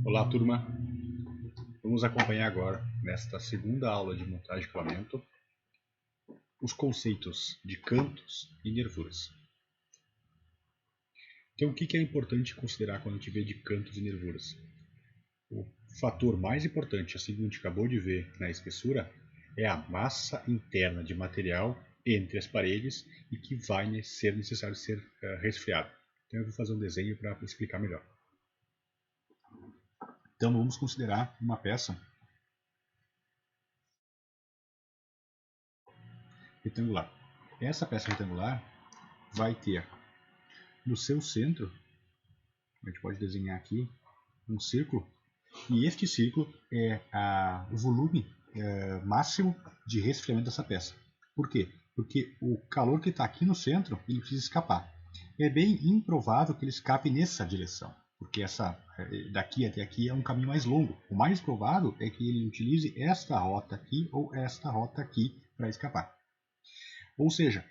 Olá, turma! Vamos acompanhar agora, nesta segunda aula de montagem de acabamento, os conceitos de cantos e nervuras. Então, o que é importante considerar quando a gente vê de cantos e nervuras? O fator mais importante, assim como a gente acabou de ver na espessura, é a massa interna de material entre as paredes e que vai ser necessário ser resfriado. Então, eu vou fazer um desenho para explicar melhor. Então, vamos considerar uma peça retangular. Essa peça retangular vai ter no seu centro, a gente pode desenhar aqui um círculo, e este círculo é o volume máximo de resfriamento dessa peça. Por quê? Porque o calor que está aqui no centro, ele precisa escapar. É bem improvável que ele escape nessa direção, porque daqui até aqui é um caminho mais longo. O mais provável é que ele utilize esta rota aqui ou esta rota aqui para escapar. Ou seja,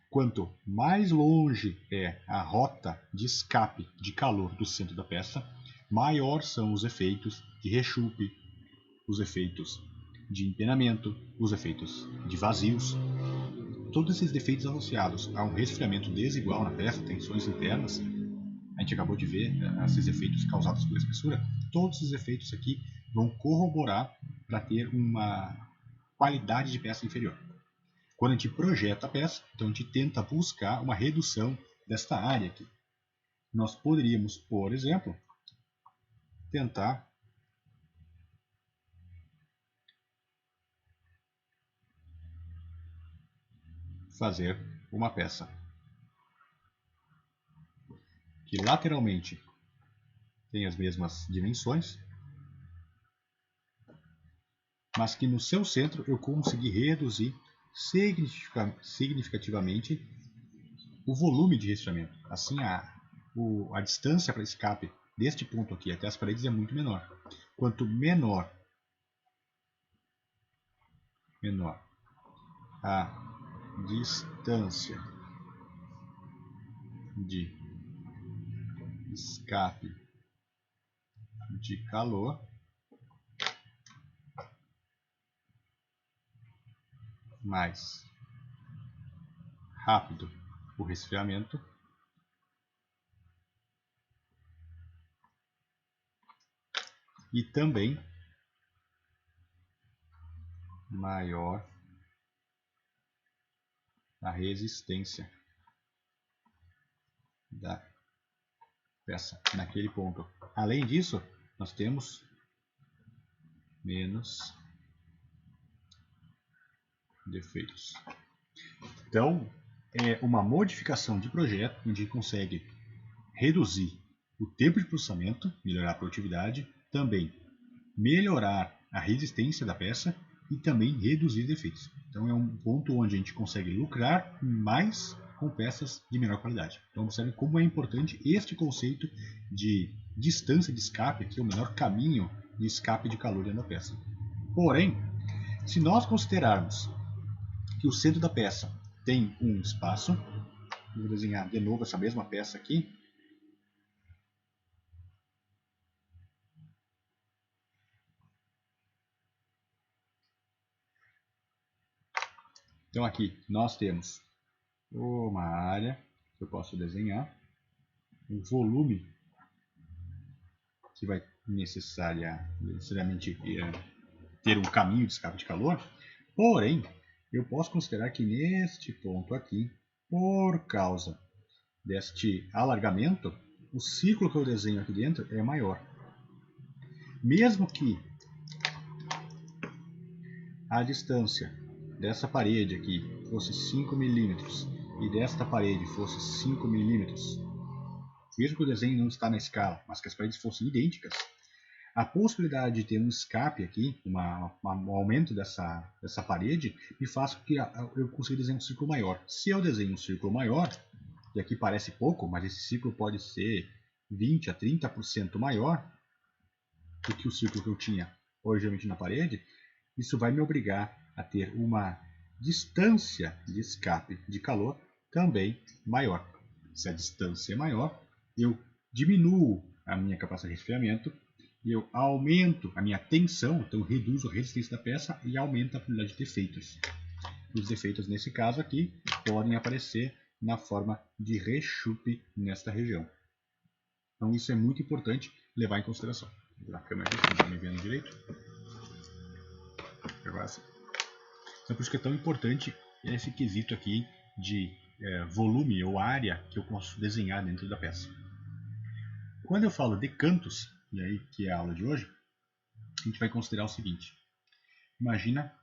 quanto mais longe é a rota de escape de calor do centro da peça, maior são os efeitos de rechupe, os efeitos de empenamento, os efeitos de vazios. Todos esses efeitos associados a um resfriamento desigual na peça, tensões internas, a gente acabou de ver esses efeitos causados pela espessura, todos esses efeitos aqui vão corroborar para ter uma qualidade de peça inferior. Quando a gente projeta a peça, então a gente tenta buscar uma redução desta área aqui. Nós poderíamos, por exemplo, tentar fazer uma peça que lateralmente tem as mesmas dimensões, mas que no seu centro eu consegui reduzir significativamente o volume de resfriamento. Assim, a distância para escape deste ponto aqui até as paredes é muito menor. Quanto menor a distância de escape de calor, mais rápido o resfriamento, e também maior a resistência da peça naquele ponto. Além disso, nós temos menos defeitos. Então, é uma modificação de projeto onde a gente consegue reduzir o tempo de processamento, melhorar a produtividade, também melhorar a resistência da peça e também reduzir defeitos. Então é um ponto onde a gente consegue lucrar mais com peças de menor qualidade. Então observe como é importante este conceito de distância de escape, que é o menor caminho de escape de calor dentro da peça. Porém, se nós considerarmos que o centro da peça tem um espaço, vou desenhar de novo essa mesma peça aqui, então aqui nós temos uma área que eu posso desenhar, um volume que vai necessariamente ter um caminho de escape de calor, porém, eu posso considerar que neste ponto aqui, por causa deste alargamento, o círculo que eu desenho aqui dentro é maior. Mesmo que a distância dessa parede aqui fosse 5 milímetros e desta parede fosse 5 milímetros, mesmo que o desenho não está na escala, mas que as paredes fossem idênticas, a possibilidade de ter um escape aqui, um aumento dessa parede, me faz com que eu consiga desenhar um círculo maior. Se eu desenho um círculo maior, e aqui parece pouco, mas esse círculo pode ser 20 a 30% maior do que o círculo que eu tinha originalmente na parede, isso vai me obrigar a ter uma distância de escape de calor também maior. Se a distância é maior, eu diminuo a minha capacidade de resfriamento eu aumento a minha tensão, então reduzo a resistência da peça e aumento a probabilidade de defeitos. Os defeitos, nesse caso aqui, podem aparecer na forma de rechupe nesta região. Então isso é muito importante levar em consideração. Vou virar a câmera aqui, se não está me vendo direito. Agora sim. Então por isso que é tão importante esse quesito aqui de volume ou área que eu posso desenhar dentro da peça. Quando eu falo de cantos, e aí que é a aula de hoje, a gente vai considerar o seguinte. Imagina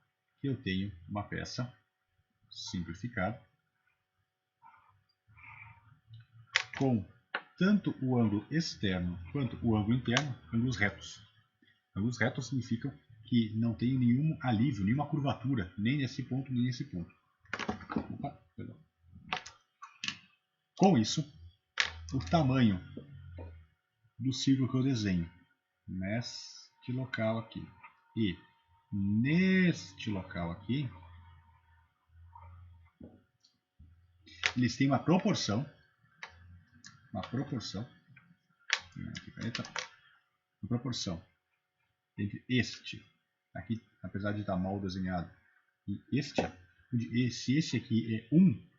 que eu tenho uma peça simplificada com tanto o ângulo externo quanto o ângulo interno, ângulos retos. Ângulos retos significam que não tem nenhum alívio, nenhuma curvatura, nem nesse ponto, nem nesse ponto. Opa, perdão. Com isso, o tamanho do círculo que eu desenho neste local aqui e neste local aqui, eles têm uma proporção entre este aqui, apesar de estar mal desenhado, e se esse aqui é 1,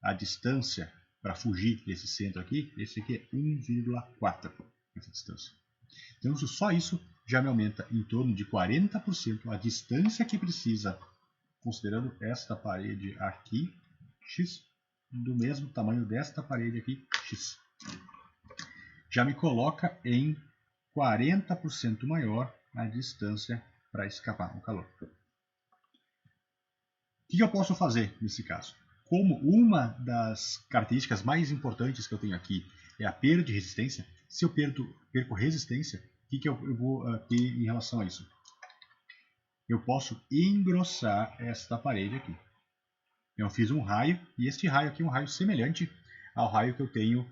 a distância para fugir desse centro aqui, esse aqui é 1,4, essa distância. Então só isso já me aumenta em torno de 40% a distância que precisa, considerando esta parede aqui, x, do mesmo tamanho desta parede aqui, x. Já me coloca em 40% maior a distância para escapar o calor. O que eu posso fazer nesse caso? Como uma das características mais importantes que eu tenho aqui é a perda de resistência, se eu perco resistência, o que eu vou ter em relação a isso? Eu posso engrossar esta parede aqui. Eu fiz um raio, e este raio aqui é um raio semelhante ao raio que eu tenho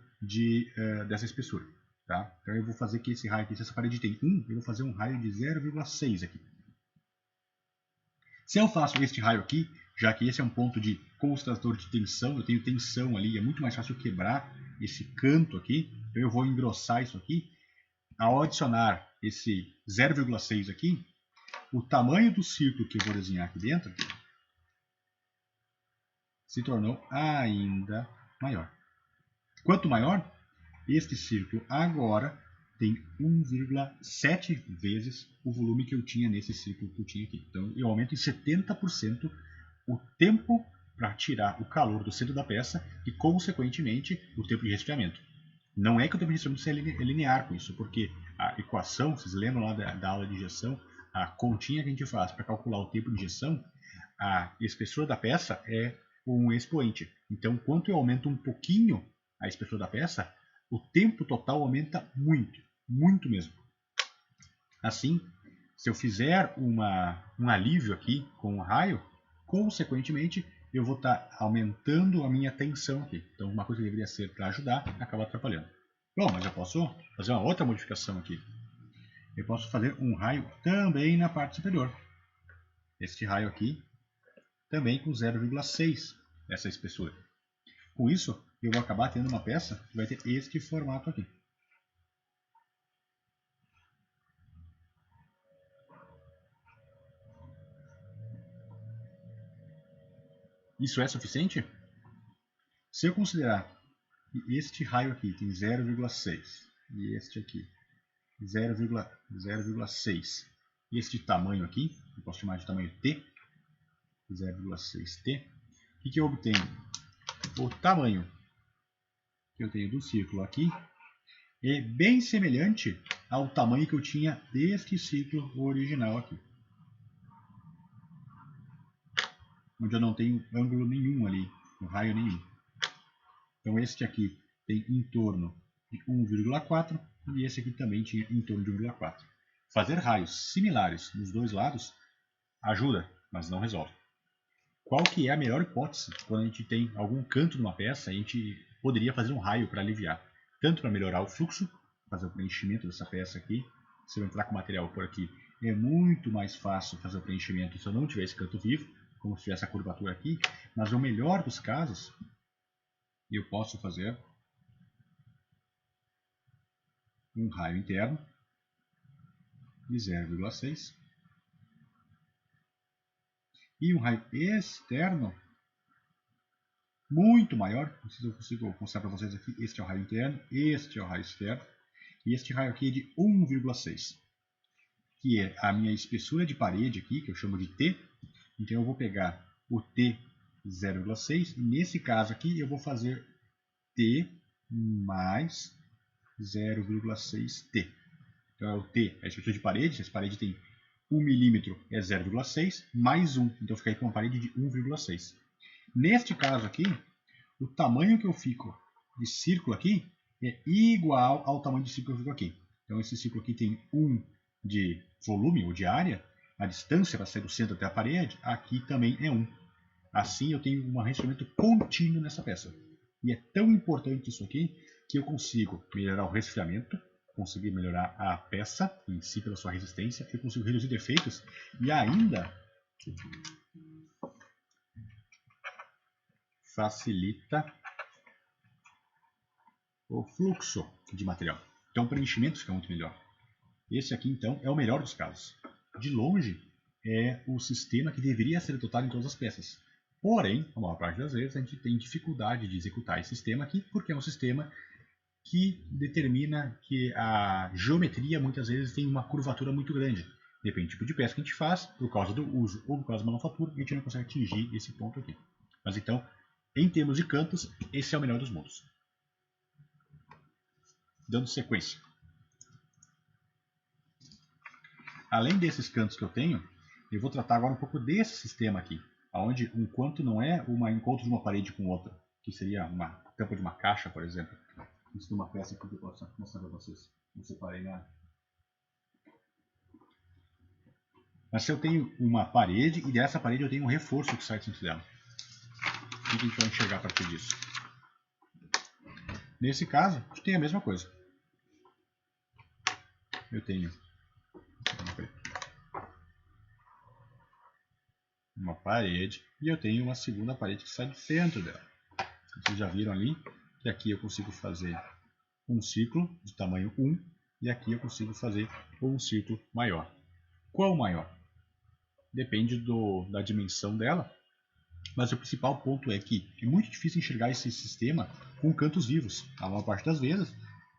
dessa espessura. Tá? Então eu vou fazer que esse raio aqui, se essa parede tem 1, eu vou fazer um raio de 0,6 aqui. Se eu faço este raio aqui, já que esse é um ponto de concentrador de tensão, eu tenho tensão ali, é muito mais fácil quebrar esse canto aqui, então eu vou engrossar isso aqui. Ao adicionar esse 0,6 aqui, o tamanho do círculo que eu vou desenhar aqui dentro se tornou ainda maior. Quanto maior, este círculo agora tem 1,7 vezes o volume que eu tinha nesse círculo que eu tinha aqui. Então eu aumento em 70% o tempo para tirar o calor do centro da peça e, consequentemente, o tempo de resfriamento. Não é que o tempo de resfriamento é linear com isso, porque a equação, vocês lembram lá da aula de injeção, a continha que a gente faz para calcular o tempo de injeção, a espessura da peça é um expoente. Então, quanto eu aumento um pouquinho a espessura da peça, o tempo total aumenta muito, muito mesmo. Assim, se eu fizer um alívio aqui com o raio, consequentemente, eu vou estar aumentando a minha tensão aqui. Então, uma coisa que deveria ser para ajudar, acaba atrapalhando. Bom, mas eu posso fazer uma outra modificação aqui. Eu posso fazer um raio também na parte superior. Este raio aqui, também com 0,6, essa espessura. Com isso, eu vou acabar tendo uma peça que vai ter este formato aqui. Isso é suficiente? Se eu considerar que este raio aqui tem 0,6 e este aqui 0,6 e este tamanho aqui, eu posso chamar de tamanho T, 0,6T, o que eu obtenho? O tamanho que eu tenho do círculo aqui é bem semelhante ao tamanho que eu tinha deste círculo original aqui, onde eu não tenho ângulo nenhum ali, um raio nenhum. Então este aqui tem em torno de 1,4 e esse aqui também tinha em torno de 1,4. Fazer raios similares nos dois lados ajuda, mas não resolve. Qual que é a melhor hipótese quando a gente tem algum canto numa peça? A gente poderia fazer um raio para aliviar, tanto para melhorar o fluxo, fazer o preenchimento dessa peça aqui. Se eu entrar com o material por aqui, é muito mais fácil fazer o preenchimento se eu não tiver esse canto vivo, como se tivesse a curvatura aqui. Mas no melhor dos casos, eu posso fazer um raio interno de 0,6. E um raio externo muito maior. Não sei se eu consigo mostrar para vocês aqui. Este é o raio interno, este é o raio externo. E este raio aqui é de 1,6. Que é a minha espessura de parede aqui, que eu chamo de T. Então eu vou pegar o T 0,6 e nesse caso aqui eu vou fazer T mais 0,6T. Então é o T, a espessura de parede, se essa parede tem 1 milímetro é 0,6 mais 1, então fica aí com uma parede de 1,6. Neste caso aqui, o tamanho que eu fico de círculo aqui é igual ao tamanho de círculo que eu fico aqui. Então esse círculo aqui tem 1 de volume ou de área, a distância para sair do centro até a parede, aqui também é 1. Assim eu tenho um resfriamento contínuo nessa peça. E é tão importante isso aqui que eu consigo melhorar o resfriamento, conseguir melhorar a peça em si pela sua resistência, eu consigo reduzir defeitos e ainda facilita o fluxo de material. Então o preenchimento fica muito melhor. Esse aqui então é o melhor dos casos. De longe é o sistema que deveria ser adotado em todas as peças. Porém, a maior parte das vezes a gente tem dificuldade de executar esse sistema aqui, porque é um sistema que determina que a geometria muitas vezes tem uma curvatura muito grande. Depende do tipo de peça que a gente faz, por causa do uso ou por causa da manufatura, a gente não consegue atingir esse ponto aqui. Mas então, em termos de cantos, esse é o melhor dos mundos. Dando sequência. Além desses cantos que eu tenho, eu vou tratar agora um pouco desse sistema aqui, onde um canto não é um encontro de uma parede com outra, que seria uma tampa de uma caixa, por exemplo. Isso tem uma peça aqui que eu posso mostrar para vocês. Não separei nada. Mas se eu tenho uma parede e dessa parede eu tenho um reforço que sai do centro dela. O que a gente vai enxergar a partir disso? Nesse caso, a gente tem a mesma coisa. Eu tenho uma parede e eu tenho uma segunda parede que sai do centro dela. Vocês já viram ali que aqui eu consigo fazer um círculo de tamanho 1 e aqui eu consigo fazer um círculo maior. Qual maior? Depende da dimensão dela, mas o principal ponto é que é muito difícil enxergar esse sistema com cantos vivos. A maior parte das vezes,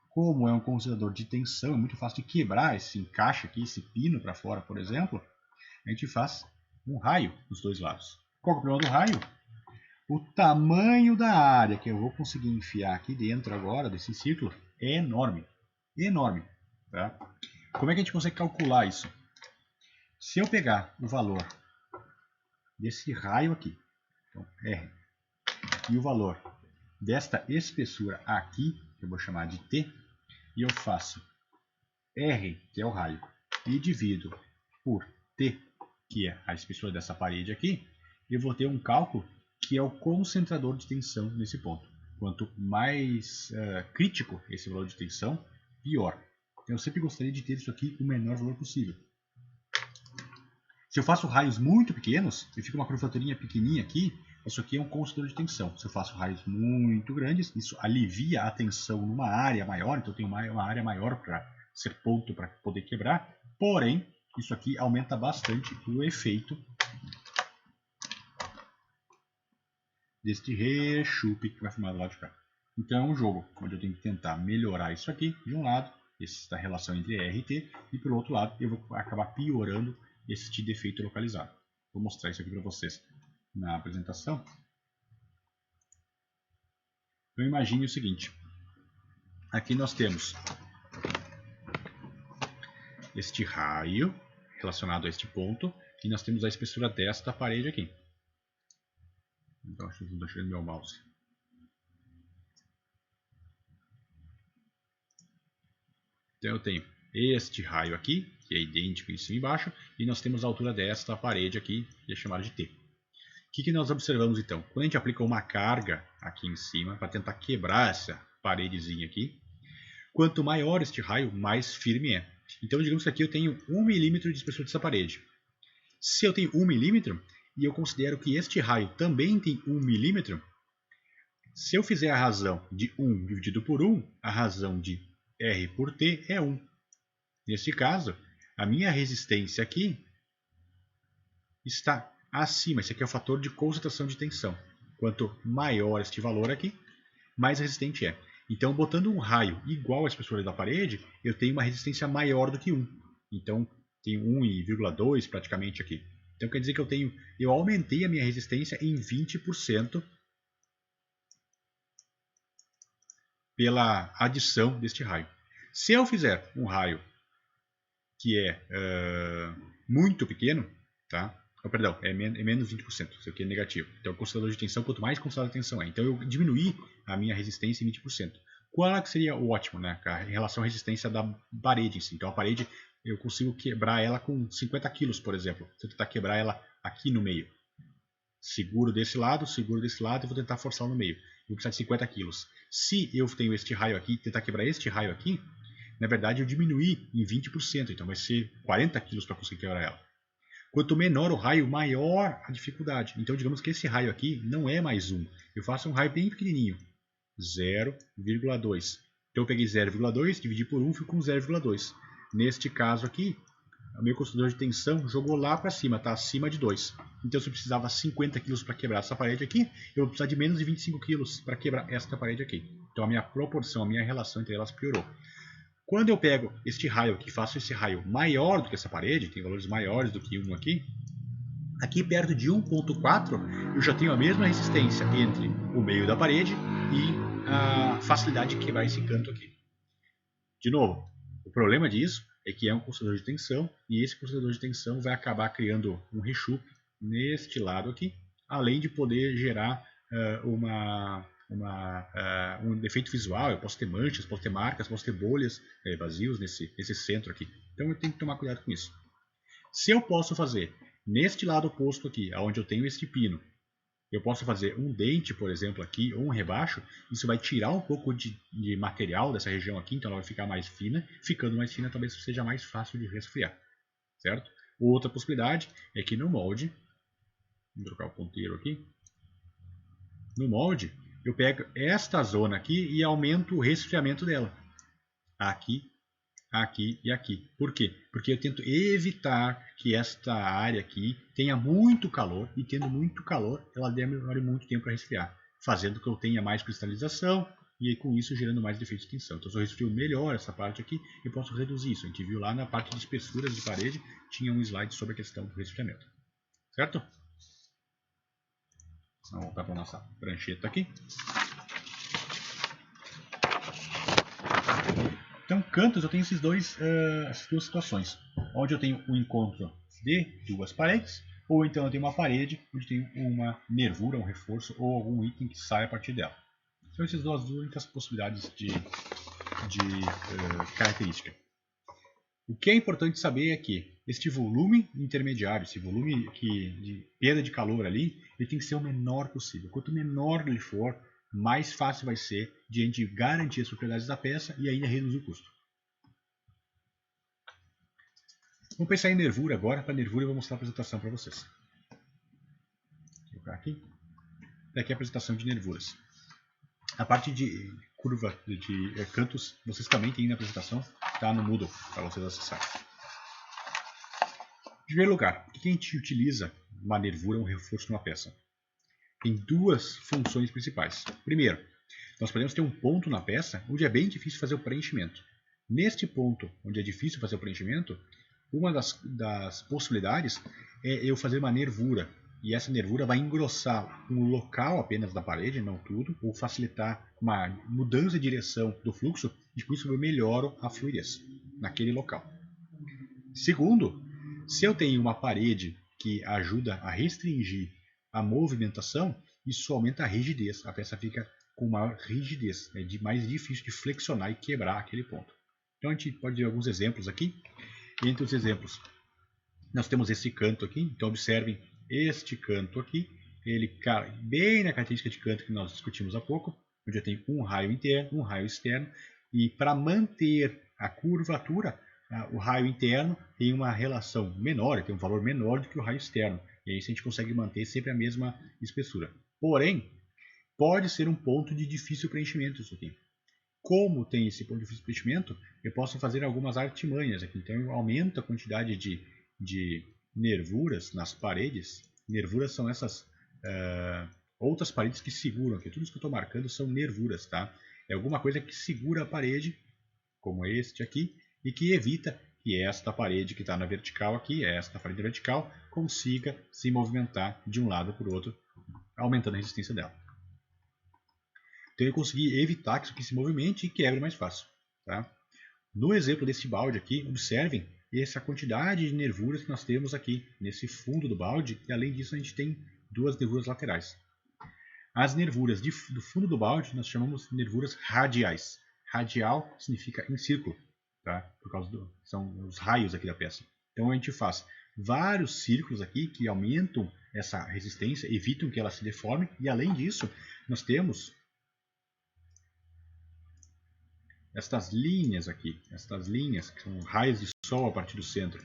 como é um condensador de tensão, é muito fácil de quebrar esse encaixe aqui, esse pino para fora, por exemplo, a gente faz um raio dos dois lados. Qual é o problema do raio? O tamanho da área que eu vou conseguir enfiar aqui dentro agora desse círculo é enorme. Enorme. Tá? Como é que a gente consegue calcular isso? Se eu pegar o valor desse raio aqui, então R, e o valor desta espessura aqui, que eu vou chamar de T, e eu faço R, que é o raio, e divido por T, que é a espessura dessa parede aqui, eu vou ter um cálculo que é o concentrador de tensão nesse ponto. Quanto mais crítico esse valor de tensão, pior. Então eu sempre gostaria de ter isso aqui o menor valor possível. Se eu faço raios muito pequenos, e fica uma curvaturinha pequenininha aqui, isso aqui é um concentrador de tensão. Se eu faço raios muito grandes, isso alivia a tensão numa área maior, então eu tenho uma área maior para ser ponto para poder quebrar. Porém, isso aqui aumenta bastante o efeito deste rechupe que vai formar do lado de cá. Então é um jogo onde eu tenho que tentar melhorar isso aqui de um lado, essa relação entre R e T, e por outro lado eu vou acabar piorando este defeito localizado. Vou mostrar isso aqui para vocês na apresentação. Então imagine o seguinte, aqui nós temos este raio relacionado a este ponto, e nós temos a espessura desta parede aqui. Então acho que não estou chegando meu mouse. Então eu tenho este raio aqui, que é idêntico em cima e embaixo, e nós temos a altura desta parede aqui, que é chamada de T. O que nós observamos então? Quando a gente aplica uma carga aqui em cima, para tentar quebrar essa paredezinha aqui, quanto maior este raio, mais firme é. Então digamos que aqui eu tenho 1 milímetro de espessura dessa parede. Se eu tenho 1 milímetro, e eu considero que este raio também tem 1 milímetro, se eu fizer a razão de 1 dividido por 1, a razão de R por T é 1. Neste caso, a minha resistência aqui está acima. Esse aqui é o fator de concentração de tensão. Quanto maior este valor aqui, mais resistente é. Então, botando um raio igual à espessura da parede, eu tenho uma resistência maior do que 1. Então, tenho 1,2 praticamente aqui. Então, quer dizer que eu aumentei a minha resistência em 20% pela adição deste raio. Se eu fizer um raio que é muito pequeno, tá? Perdão, é menos 20%, isso aqui é negativo. Então, o concentrador de tensão, quanto mais concentrada a tensão é. Então, eu diminuí a minha resistência em 20%. Qual é que seria o ótimo, né? Em relação à resistência da parede em si. Então, a parede, eu consigo quebrar ela com 50 kg, por exemplo. Se eu tentar quebrar ela aqui no meio. Seguro desse lado e vou tentar forçar no meio. Vou precisar de 50 kg. Se eu tenho este raio aqui, tentar quebrar este raio aqui, na verdade, eu diminuí em 20%. Então, vai ser 40 kg para conseguir quebrar ela. Quanto menor o raio, maior a dificuldade. Então, digamos que esse raio aqui não é mais 1. Eu faço um raio bem pequenininho. 0,2. Então, eu peguei 0,2, dividi por 1, fico com 0,2. Neste caso aqui, o meu concentrador de tensão jogou lá para cima, está acima de 2. Então, se eu precisava 50 kg para quebrar essa parede aqui, eu vou precisar de menos de 25 kg para quebrar esta parede aqui. Então, a minha proporção, a minha relação entre elas piorou. Quando eu pego este raio aqui, faço esse raio maior do que essa parede, tem valores maiores do que 1 aqui, aqui perto de 1,4 eu já tenho a mesma resistência entre o meio da parede e a facilidade de quebrar esse canto aqui. De novo, o problema disso é que é um concentrador de tensão e esse concentrador de tensão vai acabar criando um rechupe neste lado aqui, além de poder gerar um defeito visual. Eu posso ter manchas, posso ter marcas, posso ter bolhas vazios nesse centro aqui. Então eu tenho que tomar cuidado com isso. Se eu posso fazer neste lado oposto aqui, onde eu tenho este pino, eu posso fazer um dente, por exemplo, aqui, ou um rebaixo. Isso vai tirar um pouco de material dessa região aqui, então ela vai ficar mais fina. Ficando mais fina, talvez seja mais fácil de resfriar, certo? Outra possibilidade é que no molde, vou trocar o ponteiro aqui, no molde, eu pego esta zona aqui e aumento o resfriamento dela. Aqui, aqui e aqui. Por quê? Porque eu tento evitar que esta área aqui tenha muito calor, e tendo muito calor, ela demore muito tempo para resfriar, fazendo que eu tenha mais cristalização e com isso gerando mais defeitos de tensão. Então, se eu resfrio melhor essa parte aqui, eu posso reduzir isso. A gente viu lá na parte de espessuras de parede, tinha um slide sobre a questão do resfriamento. Certo? Vamos voltar para a nossa prancheta aqui. Então, cantos, eu tenho essas duas situações, onde eu tenho um encontro de duas paredes, ou então eu tenho uma parede onde tem uma nervura, um reforço ou algum item que sai a partir dela. São essas duas únicas possibilidades de característica. O que é importante saber é que este volume intermediário, esse volume de perda de calor ali, ele tem que ser o menor possível. Quanto menor ele for, mais fácil vai ser de a gente garantir as propriedades da peça e ainda reduzir o custo. Vamos pensar em nervura agora. Para nervura eu vou mostrar a apresentação para vocês. Vou colocar aqui. Daqui é a apresentação de nervuras. A parte de curva de cantos, vocês também têm na apresentação, está no Moodle para vocês acessarem. Em primeiro lugar, por que a gente utiliza uma nervura, um reforço numa peça? Tem duas funções principais. Primeiro, nós podemos ter um ponto na peça onde é bem difícil fazer o preenchimento. Neste ponto, onde é difícil fazer o preenchimento, uma das possibilidades é eu fazer uma nervura. E essa nervura vai engrossar um local apenas da parede, não tudo, ou facilitar uma mudança de direção do fluxo, e com isso eu melhoro a fluidez naquele local. Segundo, se eu tenho uma parede que ajuda a restringir a movimentação, isso aumenta a rigidez. A peça fica com maior rigidez, é mais difícil de flexionar e quebrar aquele ponto. Então a gente pode ver alguns exemplos aqui. Entre os exemplos, nós temos esse canto aqui. Então observem este canto aqui. Ele cai bem na característica de canto que nós discutimos há pouco, onde eu tenho um raio interno, um raio externo. E para manter a curvatura, o raio interno tem uma relação menor, tem um valor menor do que o raio externo. E aí a gente consegue manter sempre a mesma espessura. Porém, pode ser um ponto de difícil preenchimento isso aqui. Como tem esse ponto de split, eu posso fazer algumas artimanhas aqui. Então eu aumento a quantidade de nervuras nas paredes. Nervuras são essas outras paredes que seguram aqui. Tudo isso que eu estou marcando são nervuras, tá? É alguma coisa que segura a parede, como este aqui, e que evita que esta parede que está na vertical aqui, esta parede vertical, consiga se movimentar de um lado para o outro, aumentando a resistência dela. Então eu consegui evitar que isso aqui se movimente e quebre mais fácil. Tá? No exemplo desse balde aqui, observem essa quantidade de nervuras que nós temos aqui nesse fundo do balde, e além disso a gente tem duas nervuras laterais. As nervuras do fundo do balde nós chamamos de nervuras radiais. Radial significa em círculo, tá? Por causa são os raios aqui da peça. Então a gente faz vários círculos aqui que aumentam essa resistência, evitam que ela se deforme, e além disso nós temos estas linhas aqui, estas linhas que são raios de sol a partir do centro.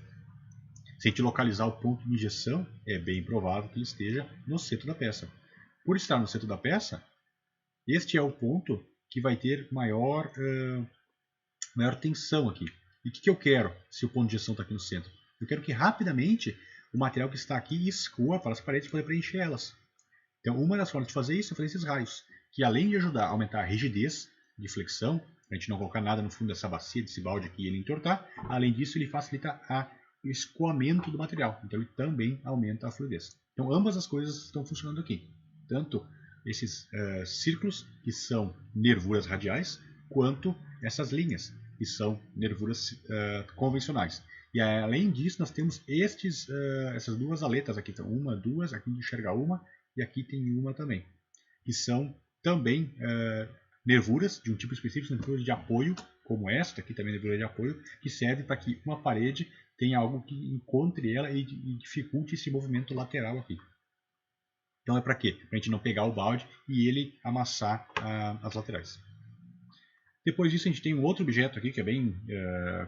Se a gente localizar o ponto de injeção, é bem provável que ele esteja no centro da peça. Por estar no centro da peça, este é o ponto que vai ter maior tensão aqui. E o que eu quero se o ponto de injeção está aqui no centro? Eu quero que rapidamente o material que está aqui escoa para as paredes para poder preencher elas. Então uma das formas de fazer isso é fazer esses raios, que além de ajudar a aumentar a rigidez de flexão, para a gente não colocar nada no fundo dessa bacia, desse balde aqui e ele entortar, além disso ele facilita o escoamento do material, então ele também aumenta a fluidez. Então ambas as coisas estão funcionando aqui, tanto esses círculos, que são nervuras radiais, quanto essas linhas, que são nervuras convencionais. E além disso nós temos essas duas aletas aqui, então uma, duas, aqui a gente enxerga uma, e aqui tem uma também, que são também nervuras de um tipo específico, nervuras de apoio, como esta aqui também nervura de apoio, que serve para que uma parede tenha algo que encontre ela e dificulte esse movimento lateral aqui. Então é para quê? Para a gente não pegar o balde e ele amassar as laterais. Depois disso a gente tem um outro objeto aqui que é bem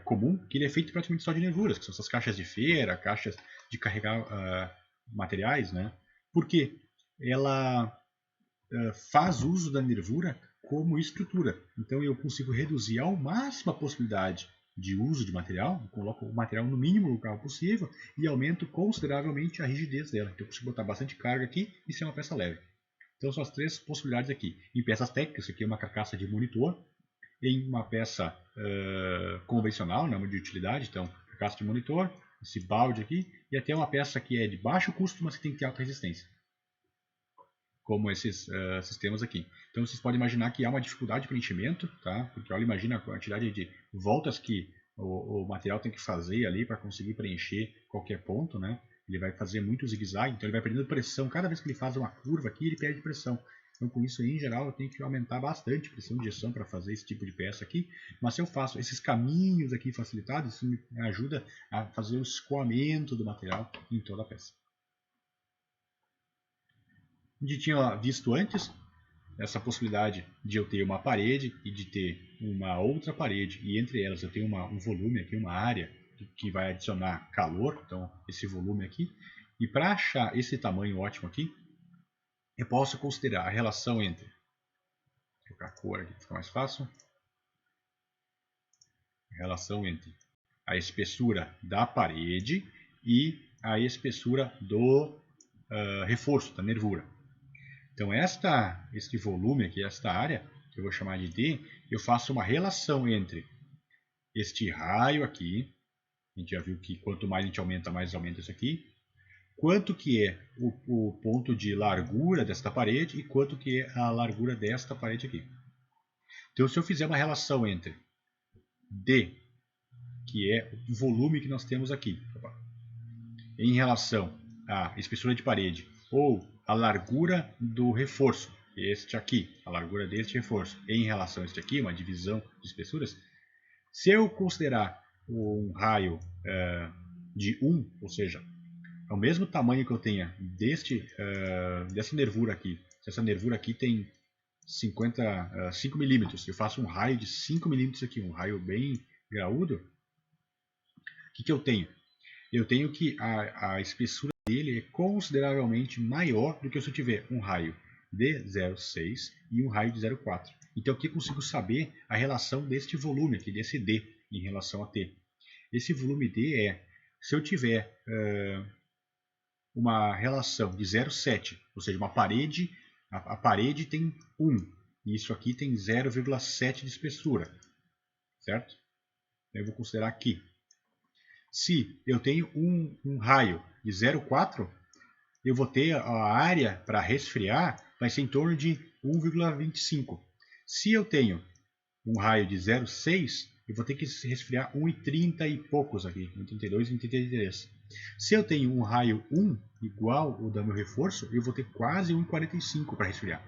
comum, que ele é feito praticamente só de nervuras, que são essas caixas de feira, caixas de carregar materiais, né? Porque ela faz uso da nervura como estrutura. Então eu consigo reduzir ao máximo a possibilidade de uso de material, eu coloco o material no mínimo local possível e aumento consideravelmente a rigidez dela. Então eu consigo botar bastante carga aqui e ser uma peça leve. Então são as três possibilidades aqui. Em peças técnicas, isso aqui é uma carcaça de monitor. Em uma peça convencional, não de utilidade, então carcaça de monitor, esse balde aqui, e até uma peça que é de baixo custo, mas que tem que ter alta resistência, como esses sistemas aqui. Então vocês podem imaginar que há uma dificuldade de preenchimento, tá? Porque olha, imagina a quantidade de voltas que o material tem que fazer ali para conseguir preencher qualquer ponto, né? Ele vai fazer muito zigue-zague, então ele vai perdendo pressão. Cada vez que ele faz uma curva aqui, ele perde pressão. Então com isso, em geral, eu tenho que aumentar bastante a pressão de injeção para fazer esse tipo de peça aqui. Mas se eu faço esses caminhos aqui facilitados, isso me ajuda a fazer o escoamento do material em toda a peça. A gente tinha visto antes essa possibilidade de eu ter uma parede e de ter uma outra parede, e entre elas eu tenho um volume aqui, uma área que vai adicionar calor, então esse volume aqui. E para achar esse tamanho ótimo aqui, eu posso considerar a relação entre, vou trocar a cor aqui, fica mais fácil, a relação entre a espessura da parede e a espessura do reforço, da nervura. Então este volume aqui, esta área, que eu vou chamar de D, eu faço uma relação entre este raio aqui, a gente já viu que quanto mais a gente aumenta, mais aumenta isso aqui, quanto que é o ponto de largura desta parede e quanto que é a largura desta parede aqui. Então se eu fizer uma relação entre D, que é o volume que nós temos aqui, em relação à espessura de parede, ou a largura do reforço, este aqui, a largura deste reforço, em relação a este aqui, uma divisão de espessuras, se eu considerar um raio de 1, ou seja, é o mesmo tamanho que eu tenha dessa nervura aqui, se essa nervura aqui tem 5 milímetros, eu faço um raio de 5 milímetros aqui, um raio bem graúdo, o que eu tenho? Eu tenho que a espessura dele é consideravelmente maior do que se eu tiver um raio de 0,6 e um raio de 0,4. Então aqui eu consigo saber a relação deste volume aqui, desse D, em relação a T. Esse volume D é, se eu tiver uma relação de 0,7, ou seja, uma parede, a parede tem 1, e isso aqui tem 0,7 de espessura, certo? Eu vou considerar aqui. Se eu tenho um raio de 0,4, eu vou ter a área para resfriar, vai ser em torno de 1,25. Se eu tenho um raio de 0,6, eu vou ter que resfriar 1,30 e poucos aqui, 1,32 e 1,33. Se eu tenho um raio 1 igual ao do meu reforço, eu vou ter quase 1,45 para resfriar.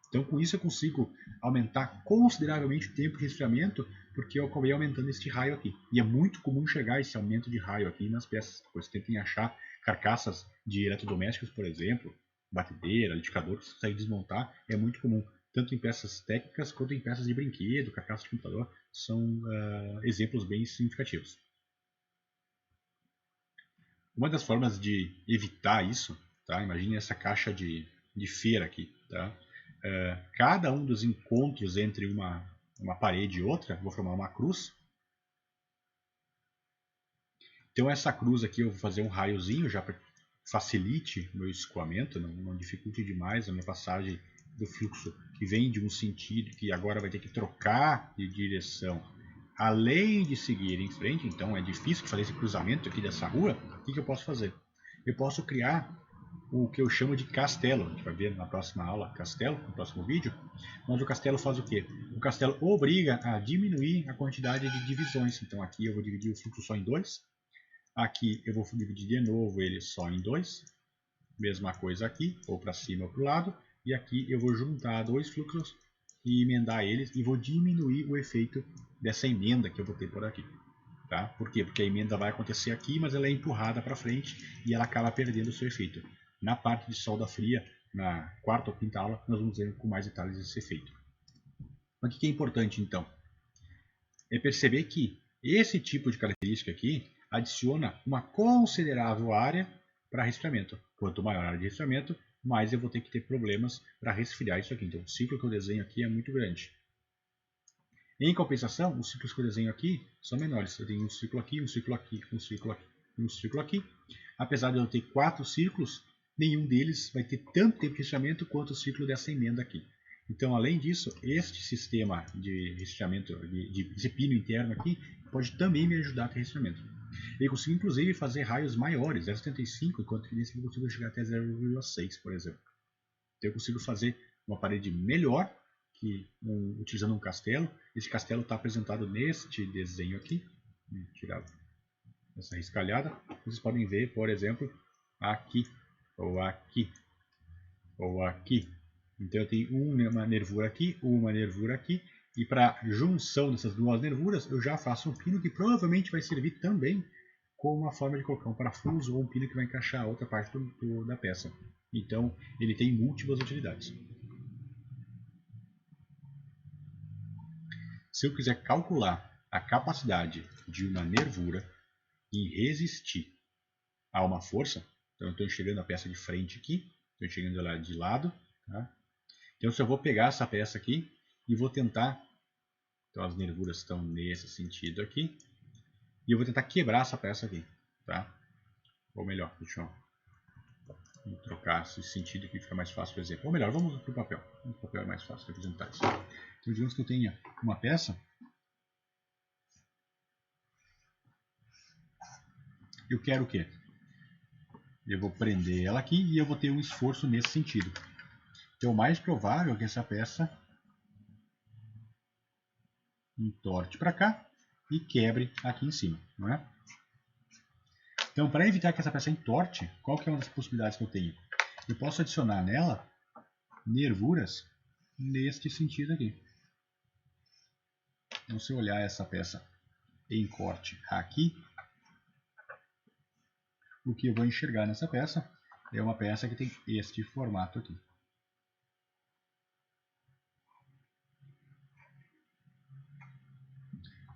Então com isso eu consigo aumentar consideravelmente o tempo de resfriamento, porque eu acabei aumentando este raio aqui. E é muito comum chegar esse aumento de raio aqui nas peças. Você tentem achar carcaças de eletrodomésticos, por exemplo, batedeira, liquidificador, que você consegue desmontar, é muito comum. Tanto em peças técnicas quanto em peças de brinquedo, carcaças de computador, são exemplos bem significativos. Uma das formas de evitar isso, tá? Imagine essa caixa de feira aqui. Tá? Cada um dos encontros entre uma parede e outra, vou formar uma cruz. Então essa cruz aqui eu vou fazer um raiozinho já para facilite o meu escoamento, não dificulte demais a minha passagem do fluxo que vem de um sentido, que agora vai ter que trocar de direção, além de seguir em frente. Então é difícil de fazer esse cruzamento aqui dessa rua. O que eu posso fazer? Eu posso criar o que eu chamo de castelo. A gente vai ver na próxima aula castelo, no próximo vídeo. Onde o castelo faz o quê? O castelo obriga a diminuir a quantidade de divisões. Então aqui eu vou dividir o fluxo só em 2. Aqui eu vou dividir de novo ele só em 2. Mesma coisa aqui, ou para cima ou para o lado. E aqui eu vou juntar dois fluxos e emendar eles e vou diminuir o efeito dessa emenda que eu vou ter por aqui. Tá? Por quê? Porque a emenda vai acontecer aqui, mas ela é empurrada para frente e ela acaba perdendo o seu efeito. Na parte de solda fria, na quarta ou quinta aula, nós vamos ver com mais detalhes esse efeito. O que é importante então? É perceber que esse tipo de característica aqui adiciona uma considerável área para resfriamento. Quanto maior a área de resfriamento, mais eu vou ter que ter problemas para resfriar isso aqui. Então o ciclo que eu desenho aqui é muito grande. Em compensação, os ciclos que eu desenho aqui são menores. Eu tenho um ciclo aqui, um ciclo aqui, um ciclo aqui, um ciclo aqui. Apesar de eu ter 4 ciclos, nenhum deles vai ter tanto tempo de resfriamento quanto o ciclo dessa emenda aqui. Então, além disso, este sistema de resfriamento, esse pino interno aqui, pode também me ajudar a ter resfriamento. Eu consigo, inclusive, fazer raios maiores, 0,75, enquanto que nesse eu consigo chegar até 0,6, por exemplo. Então, eu consigo fazer uma parede melhor, utilizando um castelo. Esse castelo está apresentado neste desenho aqui. Vou tirar essa riscalhada. Vocês podem ver, por exemplo, aqui, ou aqui, ou aqui. Então eu tenho uma nervura aqui, uma nervura aqui. E para junção dessas duas nervuras, eu já faço um pino que provavelmente vai servir também como uma forma de colocar um parafuso ou um pino que vai encaixar a outra parte da peça. Então ele tem múltiplas utilidades. Se eu quiser calcular a capacidade de uma nervura em resistir a uma força, então eu estou enxergando a peça de frente aqui, estou enxergando ela de lado, tá? Então se eu vou pegar essa peça aqui e vou tentar, então as nervuras estão nesse sentido aqui, e eu vou tentar quebrar essa peça aqui, tá? Ou melhor, deixa eu trocar esse sentido aqui, fica mais fácil, por exemplo. Ou melhor, vamos para o papel. O papel é mais fácil de representar isso. Então digamos que eu tenha uma peça. Eu quero o quê? Eu vou prender ela aqui e eu vou ter um esforço nesse sentido. Então, o mais provável é que essa peça entorte para cá e quebre aqui em cima, não é? Então, para evitar que essa peça entorte, qual que é uma das possibilidades que eu tenho? Eu posso adicionar nela nervuras neste sentido aqui. Então, se eu olhar essa peça em corte aqui, o que eu vou enxergar nessa peça é uma peça que tem este formato aqui.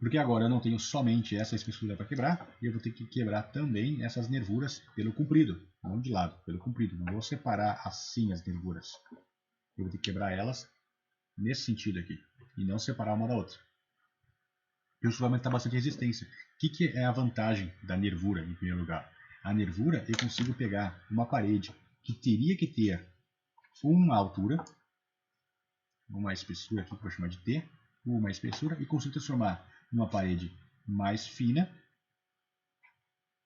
Porque agora eu não tenho somente essa espessura para quebrar, e eu vou ter que quebrar também essas nervuras pelo comprido, não de lado, pelo comprido. Não vou separar assim as nervuras. Eu vou ter que quebrar elas nesse sentido aqui, e não separar uma da outra. Isso vai aumentar bastante a resistência. O que é a vantagem da nervura, em primeiro lugar? A nervura, eu consigo pegar uma parede que teria que ter uma altura, uma espessura aqui que eu vou chamar de T, uma espessura, e consigo transformar numa parede mais fina.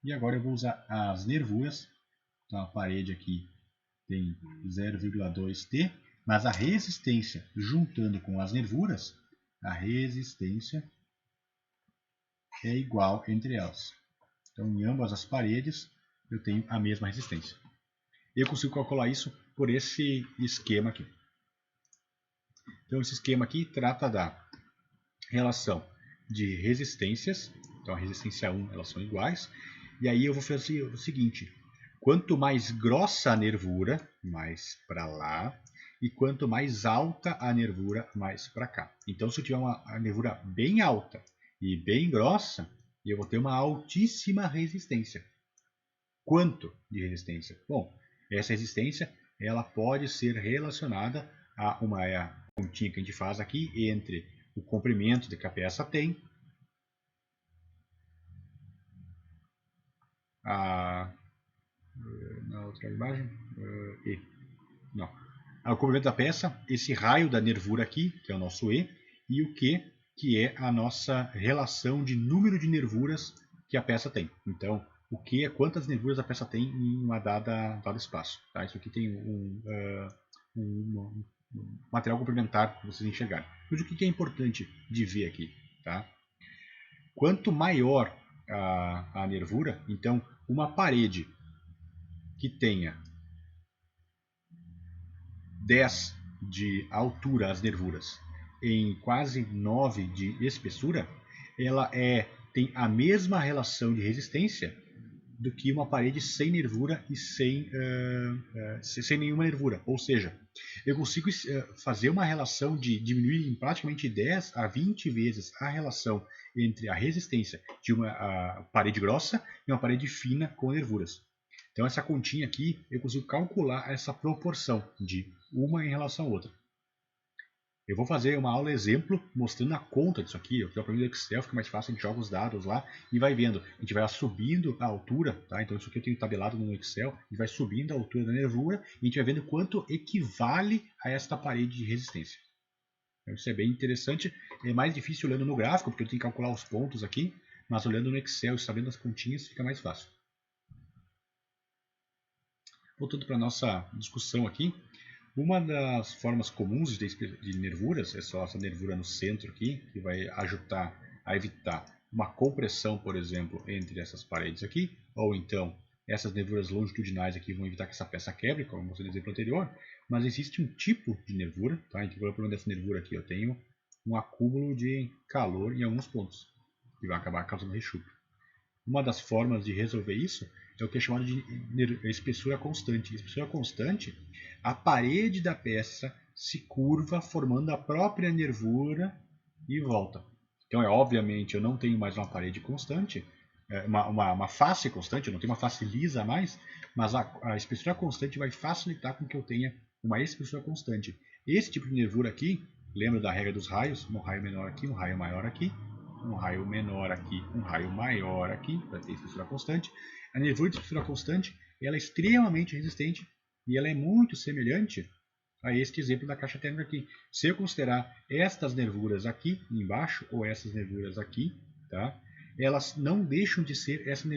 E agora eu vou usar as nervuras. Então a parede aqui tem 0,2 T, mas a resistência, juntando com as nervuras, a resistência é igual entre elas. Então em ambas as paredes eu tenho a mesma resistência. Eu consigo calcular isso por esse esquema aqui. Então esse esquema aqui trata da relação de resistências. Então a resistência 1 elas são iguais. E aí eu vou fazer o seguinte: quanto mais grossa a nervura, mais para lá. E quanto mais alta a nervura, mais para cá. Então se eu tiver uma nervura bem alta e bem grossa, eu vou ter uma altíssima resistência. Quanto de resistência? Bom, essa resistência ela pode ser relacionada a uma continha que a gente faz aqui entre o comprimento que a peça tem, na outra imagem, não, o comprimento da peça, esse raio da nervura aqui, que é o nosso E, e o Q, que é a nossa relação de número de nervuras que a peça tem. Então, o Q é quantas nervuras a peça tem em uma dado espaço. Tá? Isso aqui tem um material complementar para vocês enxergarem. Mas o que é importante de ver aqui? Tá? Quanto maior a nervura, então uma parede que tenha 10 de altura as nervuras em quase 9 de espessura, ela tem a mesma relação de resistência do que uma parede sem nervura e sem nenhuma nervura. Ou seja, eu consigo fazer uma relação de diminuir em praticamente 10 a 20 vezes a relação entre a resistência de uma parede grossa e uma parede fina com nervuras. Então essa continha aqui, eu consigo calcular essa proporção de uma em relação à outra. Eu vou fazer uma aula exemplo mostrando a conta disso aqui. Eu aprendi no Excel, fica mais fácil, a gente joga os dados lá e vai vendo. A gente vai subindo a altura, tá? Então isso aqui eu tenho tabelado no Excel. A gente vai subindo a altura da nervura e a gente vai vendo quanto equivale a esta parede de resistência. Então, isso é bem interessante. É mais difícil olhando no gráfico, porque eu tenho que calcular os pontos aqui. Mas olhando no Excel e sabendo as continhas, fica mais fácil. Voltando para a nossa discussão aqui. Uma das formas comuns de nervuras é só essa nervura no centro aqui, que vai ajudar a evitar uma compressão, por exemplo, entre essas paredes aqui, ou então essas nervuras longitudinais aqui vão evitar que essa peça quebre, como eu mostrei no exemplo anterior, mas existe um tipo de nervura, tá? Então, por dessa nervura aqui, eu tenho um acúmulo de calor em alguns pontos, que vai acabar causando rechupro. Uma das formas de resolver isso é o que é chamado de espessura constante. Espessura constante, a parede da peça se curva formando a própria nervura e volta. Então, obviamente, eu não tenho mais uma parede constante, uma face constante, eu não tenho uma face lisa mais, mas a espessura constante vai facilitar com que eu tenha uma espessura constante. Esse tipo de nervura aqui, lembra da regra dos raios, um raio menor aqui, um raio maior aqui, um raio menor aqui, um raio maior aqui, para ter espessura constante. A nervura de espessura constante ela é extremamente resistente e ela é muito semelhante a este exemplo da caixa térmica aqui. Se eu considerar estas nervuras aqui embaixo ou essas nervuras aqui, tá? Elas não deixam de ser essa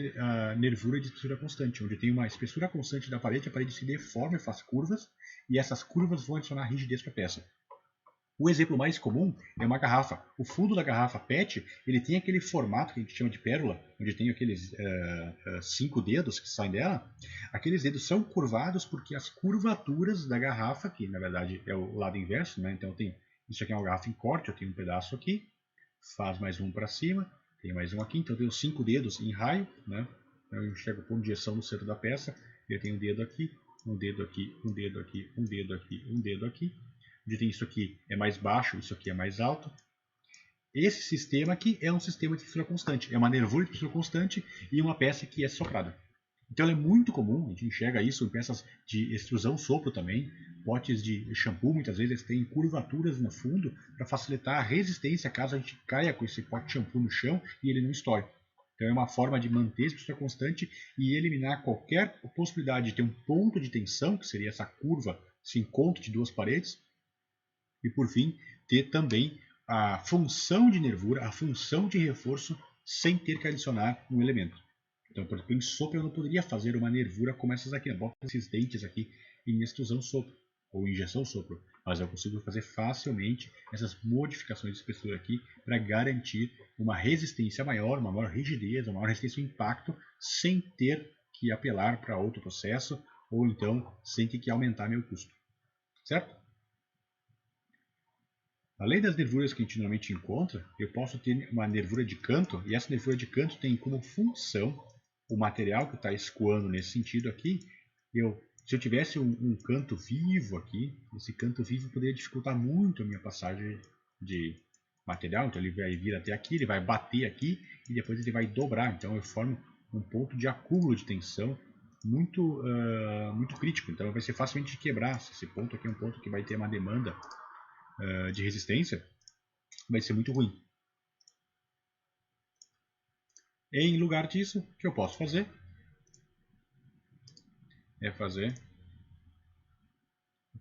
nervura de espessura constante, onde tem uma espessura constante da parede, a parede se deforma e faz curvas, e essas curvas vão adicionar rigidez para a peça. O exemplo mais comum é uma garrafa. O fundo da garrafa PET ele tem aquele formato que a gente chama de pérola, onde tem aqueles 5 dedos que saem dela. Aqueles dedos são curvados porque as curvaturas da garrafa, que na verdade é o lado inverso, né? Então isso aqui é uma garrafa em corte, eu tenho um pedaço aqui, faz mais um para cima, tem mais um aqui, então eu tenho 5 dedos em raio, né? Então eu enxergo o ponto de injeção no centro da peça, eu tenho um dedo aqui, um dedo aqui, um dedo aqui, um dedo aqui, um dedo aqui. Onde tem isso aqui é mais baixo, isso aqui é mais alto. Esse sistema aqui é um sistema de espessura constante. É uma nervura de espessura constante e uma peça que é soprada. Então ela é muito comum, a gente enxerga isso em peças de extrusão sopro também, potes de shampoo muitas vezes eles têm curvaturas no fundo para facilitar a resistência caso a gente caia com esse pote de shampoo no chão e ele não estoure. Então é uma forma de manter a espessura constante e eliminar qualquer possibilidade de ter um ponto de tensão, que seria essa curva, esse encontro de duas paredes, e por fim ter também a função de nervura, a função de reforço, sem ter que adicionar um elemento. Então, por exemplo, em sopro eu não poderia fazer uma nervura como essas aqui, bota esses dentes aqui em extrusão sopro ou injeção sopro, mas eu consigo fazer facilmente essas modificações de espessura aqui para garantir uma resistência maior, uma maior rigidez, uma maior resistência ao impacto, sem ter que apelar para outro processo ou então sem ter que aumentar meu custo, certo? Além das nervuras que a gente normalmente encontra, eu posso ter uma nervura de canto, e essa nervura de canto tem como função o material que está escoando nesse sentido aqui. Se eu tivesse um canto vivo aqui, esse canto vivo poderia dificultar muito a minha passagem de material. Então ele vai vir até aqui, ele vai bater aqui e depois ele vai dobrar. Então eu formo um ponto de acúmulo de tensão muito crítico. Então vai ser facilmente de quebrar. Esse ponto aqui é um ponto que vai ter uma demanda de resistência, vai ser muito ruim. Em lugar disso, o que eu posso fazer é fazer...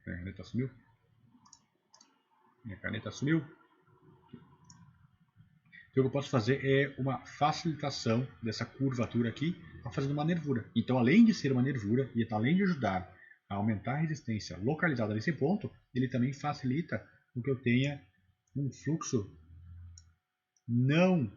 Minha caneta sumiu. Então o que eu posso fazer é uma facilitação dessa curvatura aqui, fazendo uma nervura. Então além de ser uma nervura e além de ajudar a aumentar a resistência localizada nesse ponto, ele também facilita o que eu tenha um fluxo não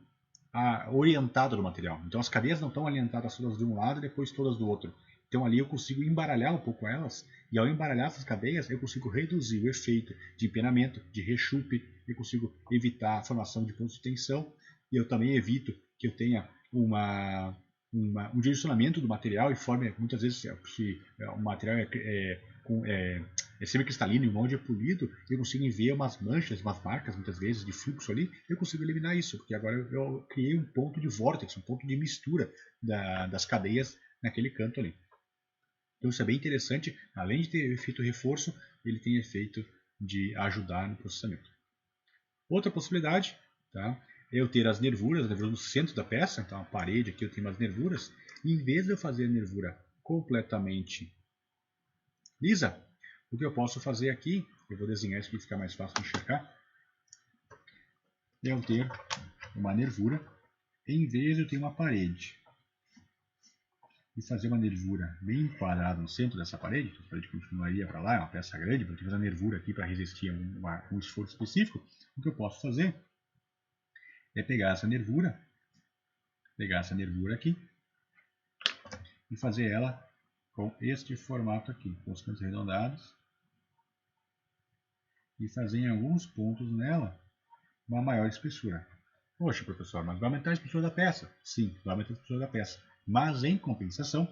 orientado do material. Então as cadeias não estão orientadas todas de um lado e depois todas do outro. Então ali eu consigo embaralhar um pouco elas, e ao embaralhar essas cadeias eu consigo reduzir o efeito de empenamento, de rechupe, eu consigo evitar a formação de pontos de tensão, e eu também evito que eu tenha um direcionamento do material, e forme, muitas vezes, se o material é semicristalino e o molde é polido, eu consigo ver umas manchas, umas marcas, muitas vezes, de fluxo ali, eu consigo eliminar isso, porque agora eu criei um ponto de vórtice, um ponto de mistura das cadeias naquele canto ali. Então isso é bem interessante, além de ter efeito reforço, ele tem efeito de ajudar no processamento. Outra possibilidade, tá, é eu ter as nervuras no centro da peça, então a parede aqui eu tenho umas nervuras, e em vez de eu fazer a nervura completamente lisa, o que eu posso fazer aqui, eu vou desenhar isso para ficar mais fácil de enxergar, é eu ter uma nervura, em vez de eu ter uma parede, e fazer uma nervura bem enquadrada no centro dessa parede, então a parede continuaria para lá, é uma peça grande, para ter uma nervura aqui para resistir a um esforço específico, o que eu posso fazer é pegar essa nervura aqui, e fazer ela com este formato aqui, com os cantos arredondados, e fazer em alguns pontos nela uma maior espessura. Poxa, professor, mas vai aumentar a espessura da peça? Sim, vai aumentar a espessura da peça. Mas, em compensação,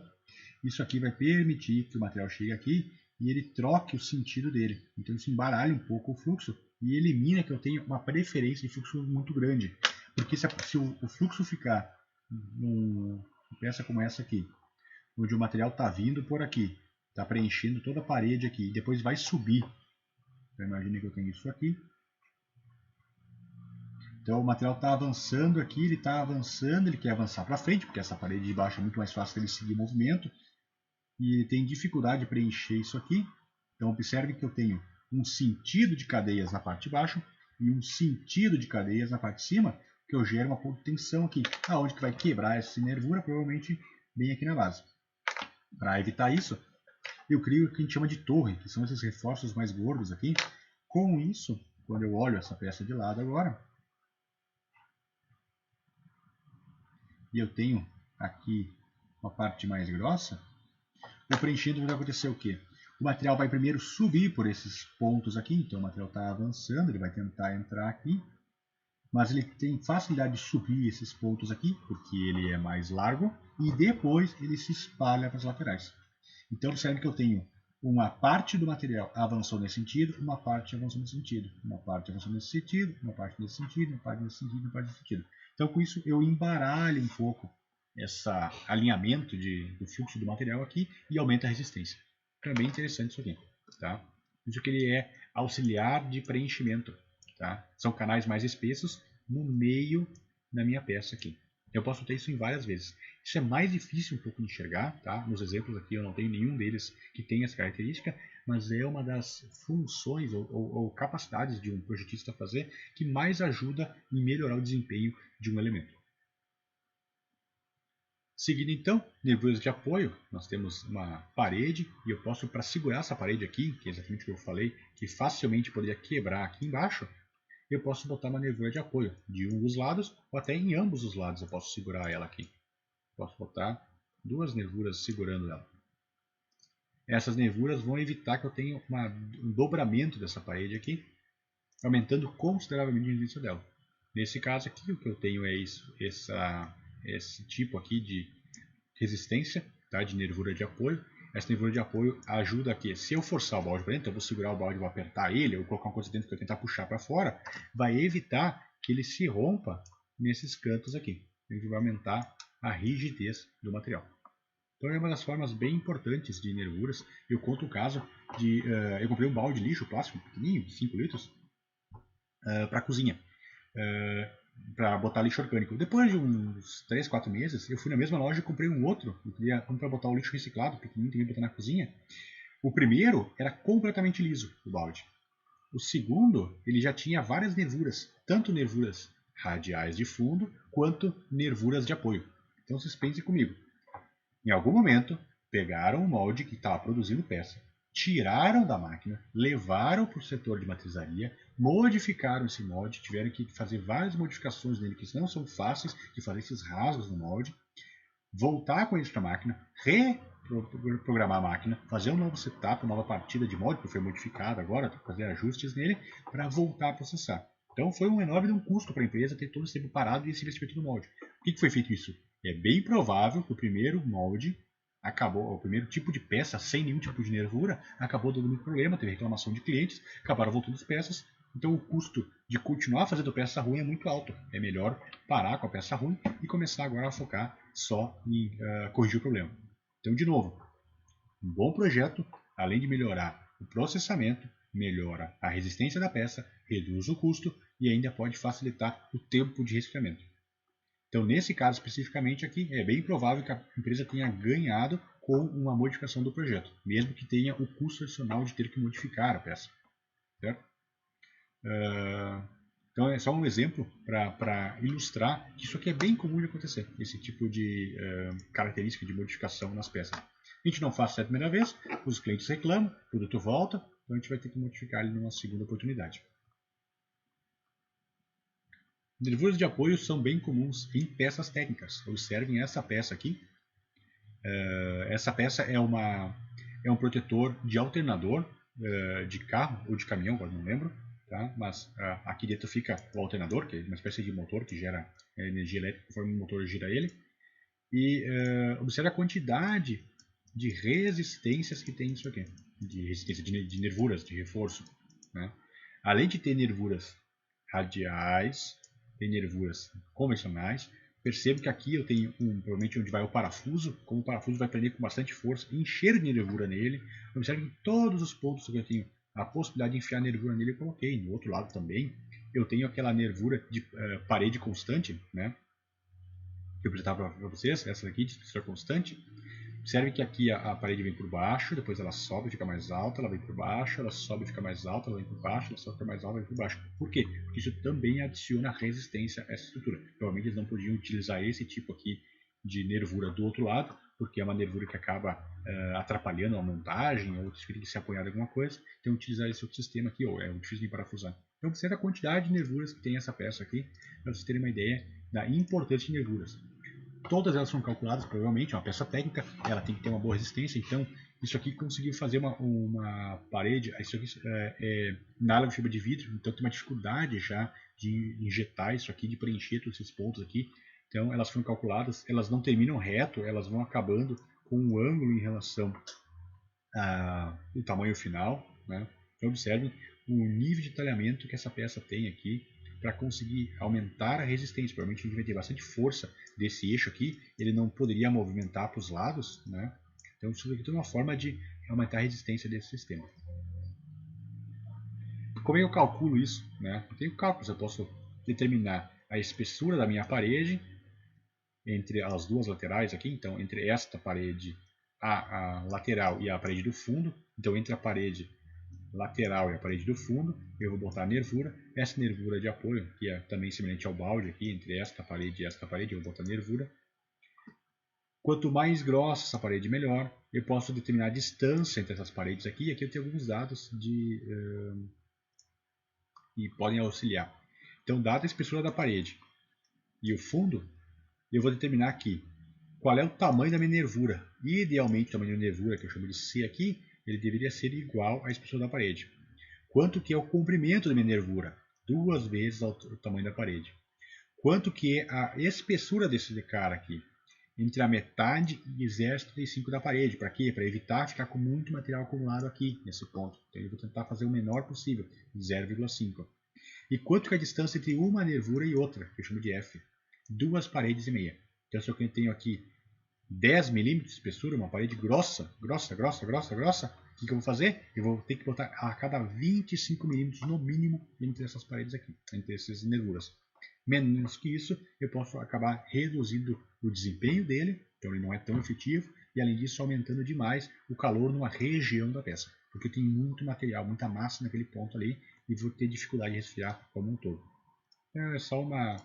isso aqui vai permitir que o material chegue aqui e ele troque o sentido dele. Então, isso embaralha um pouco o fluxo e elimina que eu tenha uma preferência de fluxo muito grande. Porque se o fluxo ficar numa peça como essa aqui, onde o material está vindo por aqui, está preenchendo toda a parede aqui, e depois vai subir. Então, imagine que eu tenho isso aqui. Então o material está avançando aqui, ele está avançando, ele quer avançar para frente, porque essa parede de baixo é muito mais fácil dele seguir o movimento, e ele tem dificuldade de preencher isso aqui. Então observe que eu tenho um sentido de cadeias na parte de baixo e um sentido de cadeias na parte de cima, que eu gero uma ponto de tensão aqui, aonde que vai quebrar essa nervura, provavelmente bem aqui na base. Para evitar isso, eu crio o que a gente chama de torre, que são esses reforços mais gordos aqui. Com isso, quando eu olho essa peça de lado agora, e eu tenho aqui uma parte mais grossa, o preenchendo vai acontecer o quê? O material vai primeiro subir por esses pontos aqui, então o material está avançando, ele vai tentar entrar aqui, mas ele tem facilidade de subir esses pontos aqui, porque ele é mais largo, e depois ele se espalha para as laterais. Então observe que eu tenho uma parte do material avançou nesse sentido, uma parte avançou nesse sentido, uma parte avançou nesse sentido, uma parte nesse sentido, uma parte nesse sentido, uma parte nesse sentido. Então com isso eu embaralho um pouco alinhamento do fluxo do material aqui e aumenta a resistência. Então é bem interessante isso aqui. Tá? Isso que ele é auxiliar de preenchimento. Tá? São canais mais espessos no meio da minha peça aqui. Eu posso ter isso em várias vezes. Isso é mais difícil um pouco de enxergar, tá? Nos exemplos aqui eu não tenho nenhum deles que tenha essa característica, mas é uma das funções ou capacidades de um projetista fazer que mais ajuda em melhorar o desempenho de um elemento. Seguindo então, nervuras de apoio, nós temos uma parede e eu posso, para segurar essa parede aqui, que é exatamente o que eu falei, que facilmente poderia quebrar aqui embaixo, eu posso botar uma nervura de apoio de um dos lados ou até em ambos os lados eu posso segurar ela aqui. Posso botar duas nervuras segurando ela. Essas nervuras vão evitar que eu tenha um dobramento dessa parede aqui, aumentando consideravelmente a resistência dela. Nesse caso aqui, o que eu tenho é esse tipo aqui de resistência, tá, de nervura de apoio. Essa nervura de apoio ajuda aqui, se eu forçar o balde para dentro, eu vou segurar o balde e vou apertar ele, ou colocar uma coisa dentro que eu tentar puxar para fora, vai evitar que ele se rompa nesses cantos aqui. Ele vai aumentar a rigidez do material. Então é uma das formas bem importantes de nervuras. Eu conto o caso de... eu comprei um balde de lixo plástico pequenininho, de 5 litros, para a cozinha. Para botar lixo orgânico. Depois de uns 3, 4 meses, eu fui na mesma loja e comprei um outro. Eu queria para botar o lixo reciclado, pequenininho, também botar na cozinha. O primeiro era completamente liso, o balde. O segundo, ele já tinha várias nervuras, tanto nervuras radiais de fundo, quanto nervuras de apoio. Então vocês pensem comigo. Em algum momento, pegaram o molde que estava produzindo peça, tiraram da máquina, levaram para o setor de matrizaria, modificaram esse molde, tiveram que fazer várias modificações nele que não são fáceis de fazer esses rasgos no molde, voltar com isso para a máquina, reprogramar a máquina, fazer um novo setup, uma nova partida de molde, que foi modificado agora, fazer ajustes nele para voltar a processar. Então foi um enorme custo para a empresa ter todo esse tempo parado e esse investimento no molde. Por que foi feito isso? É bem provável que o primeiro molde acabou, o primeiro tipo de peça sem nenhum tipo de nervura acabou dando muito problema, teve reclamação de clientes, acabaram voltando as peças. Então o custo de continuar fazendo peça ruim é muito alto. É melhor parar com a peça ruim e começar agora a focar só em corrigir o problema. Então, de novo, um bom projeto, além de melhorar o processamento, melhora a resistência da peça, reduz o custo e ainda pode facilitar o tempo de resfriamento. Então, nesse caso especificamente aqui, é bem provável que a empresa tenha ganhado com uma modificação do projeto, mesmo que tenha o custo adicional de ter que modificar a peça. Certo? Então, é só um exemplo para ilustrar que isso aqui é bem comum de acontecer, esse tipo de característica de modificação nas peças. A gente não faz a primeira vez, os clientes reclamam, o produto volta, então a gente vai ter que modificar ele numa segunda oportunidade. Nervuras de apoio são bem comuns em peças técnicas. Observem essa peça aqui. Essa peça é um protetor de alternador de carro ou de caminhão, agora não lembro. Tá? Mas aqui dentro fica o alternador, que é uma espécie de motor que gera energia elétrica conforme o motor gira ele. E observe a quantidade de resistências que tem isso aqui. De resistência de nervuras, de reforço. Né? Além de ter nervuras radiais, tem nervuras convencionais. Percebo que aqui eu tenho provavelmente onde vai o parafuso, como o parafuso vai prender com bastante força, encher de nervura nele. Observe que todos os pontos que eu tenho a possibilidade de enfiar nervura nele eu coloquei. No outro lado também eu tenho aquela nervura de parede constante, né? Que eu apresentava para vocês, essa daqui de espessura constante. Observe que aqui a parede vem por baixo, depois ela sobe e fica mais alta, ela vem por baixo, ela sobe e fica mais alta, ela vem por baixo, ela sobe e fica mais alta, ela vem por baixo. Por quê? Porque isso também adiciona resistência a essa estrutura. Provavelmente eles não podiam utilizar esse tipo aqui de nervura do outro lado, porque é uma nervura que acaba atrapalhando a montagem, ou tem que se apoiar em alguma coisa, então utilizar esse outro sistema aqui, ou é difícil de parafusar. Então observe a quantidade de nervuras que tem essa peça aqui, para vocês terem uma ideia da importância de nervuras. Todas elas são calculadas, provavelmente, é uma peça técnica, ela tem que ter uma boa resistência, então isso aqui conseguiu fazer uma parede, isso aqui é nylon de fibra de vidro, então tem uma dificuldade já de injetar isso aqui, de preencher todos esses pontos aqui, então elas foram calculadas, elas não terminam reto, elas vão acabando com um ângulo em relação ao tamanho final, né? Então observem o nível de talhamento que essa peça tem aqui, para conseguir aumentar a resistência. Provavelmente a gente vai ter bastante força desse eixo aqui, ele não poderia movimentar para os lados, né? Então isso aqui é uma forma de aumentar a resistência desse sistema. Como é que eu calculo isso? Né? Eu tenho cálculos, eu posso determinar a espessura da minha parede entre as duas laterais aqui, então entre esta parede, a lateral e a parede do fundo. Então entre a parede lateral e a parede do fundo, eu vou botar a nervura. Essa nervura de apoio, que é também semelhante ao balde aqui, entre esta parede e esta parede, eu vou botar a nervura. Quanto mais grossa essa parede, melhor. Eu posso determinar a distância entre essas paredes aqui. Aqui eu tenho alguns dados que podem auxiliar. Então, dada a espessura da parede e o fundo, eu vou determinar aqui qual é o tamanho da minha nervura. Idealmente, o tamanho da nervura, que eu chamo de C aqui, ele deveria ser igual à espessura da parede. Quanto que é o comprimento da minha nervura? 2 vezes o tamanho da parede. Quanto que é a espessura desse cara aqui? Entre a metade e 0,75 da parede. Para quê? Para evitar ficar com muito material acumulado aqui, nesse ponto. Então eu vou tentar fazer o menor possível, 0,5. E quanto que é a distância entre uma nervura e outra, que eu chamo de F? 2 paredes e meia. Então se eu tenho aqui 10 milímetros de espessura, uma parede grossa, o que eu vou fazer? Eu vou ter que botar a cada 25 milímetros no mínimo entre essas paredes aqui, entre essas nervuras. Menos que isso, eu posso acabar reduzindo o desempenho dele, então ele não é tão efetivo, e além disso aumentando demais o calor numa região da peça, porque tem muito material, muita massa naquele ponto ali, e vou ter dificuldade de resfriar como um todo. Então, é só uma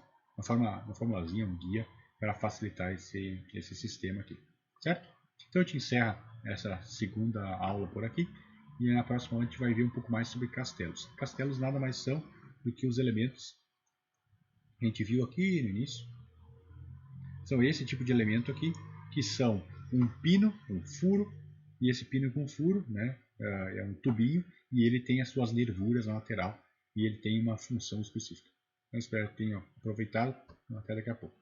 formulazinha, um guia para facilitar esse sistema aqui, certo? Então eu te encerro essa segunda aula por aqui, e na próxima a gente vai ver um pouco mais sobre castelos. Castelos nada mais são do que os elementos que a gente viu aqui no início. São esse tipo de elemento aqui, que são um pino, um furo, e esse pino com furo, né, é um tubinho, e ele tem as suas nervuras na lateral, e ele tem uma função específica. Então espero que tenham aproveitado. Até daqui a pouco.